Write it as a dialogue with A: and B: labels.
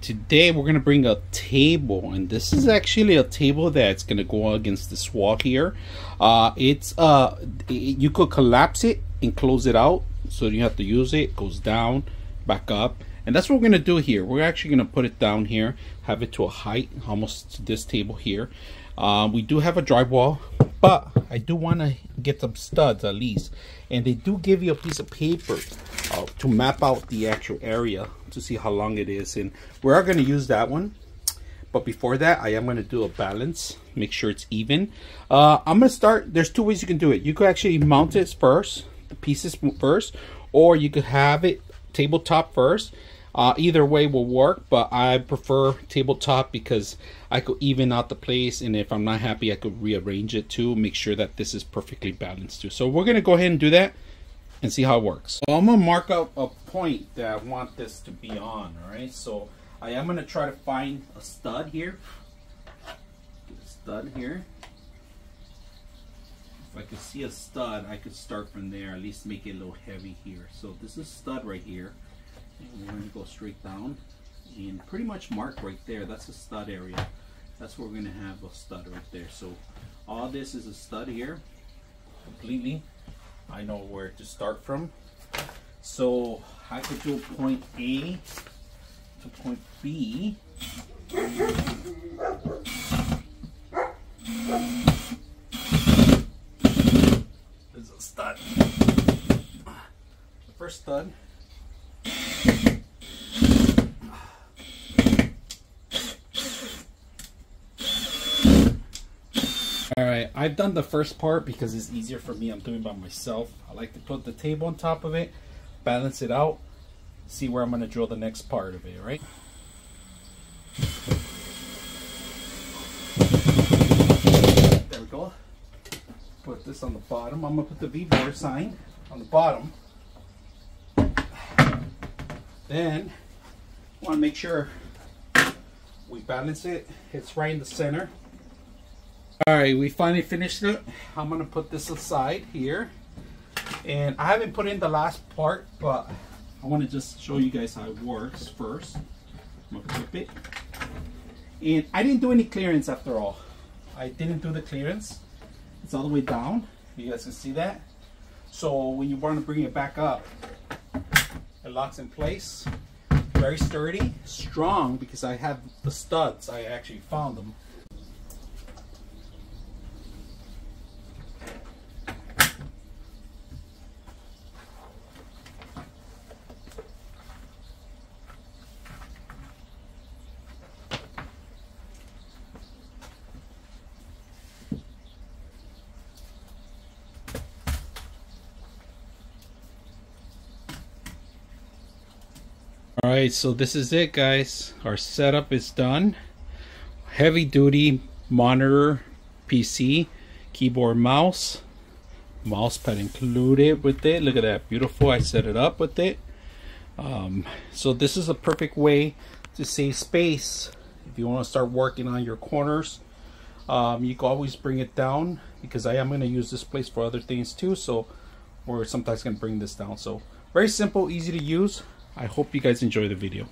A: Today we're going to bring a table, and this is actually a table that's going to go against this wall here. You could collapse it and close it out, so you have to use it. It goes down, back up, and that's what we're going to do here. We're actually going to put it down here, have it to a height almost to this table here. We do have a drywall, but I do want to get some studs at least, and they do give you a piece of paper to map out the actual area to see how long it is, and we are going to use that one. But before that, I am going to do a balance, make sure it's even. I'm going to start. There's two ways you can do it. You could actually mount it first, the pieces first, or you could have it tabletop first. Either way will work, but I prefer tabletop because I could even out the place, and if I'm not happy, I could rearrange it too, make sure that this is perfectly balanced too. So we're going to go ahead and do that and see how it works. So I'm going to mark out a point that I want this to be on. All right, so I am going to try to find a stud here. Get a stud here. If I could see a stud, I could start from there, at least make it a little heavy here. So this is a stud right here. And we're going to go straight down and pretty much mark right there. That's a stud area. That's where we're going to have a stud right there. So all this is a stud here completely. I know where to start from. So I could do point A to point B. There's a stud. The first stud. Alright, I've done the first part because it's easier for me. I'm doing it by myself. I like to put the table on top of it, balance it out, see where I'm going to drill the next part of it, right? There we go. Put this on the bottom. I'm going to put the VEVOR sign on the bottom. Then, I want to make sure we balance it. It's right in the center. Alright, we finally finished it. I'm going to put this aside here. And I haven't put in the last part, but I want to just show you guys how it works first. I'm going to flip it. And I didn't do any clearance after all. I didn't do the clearance. It's all the way down. You guys can see that. So when you want to bring it back up, it locks in place. Very sturdy, strong, because I have the studs. I actually found them. Alright, so this is it, guys. Our setup is done. Heavy duty monitor, PC, keyboard, mouse pad included with it. Look at that, beautiful. I set it up with it. So this is a perfect way to save space if you want to start working on your corners. You can always bring it down because I am going to use this place for other things too, so we're sometimes going to bring this down. So very simple, easy to use. I hope you guys enjoy the video.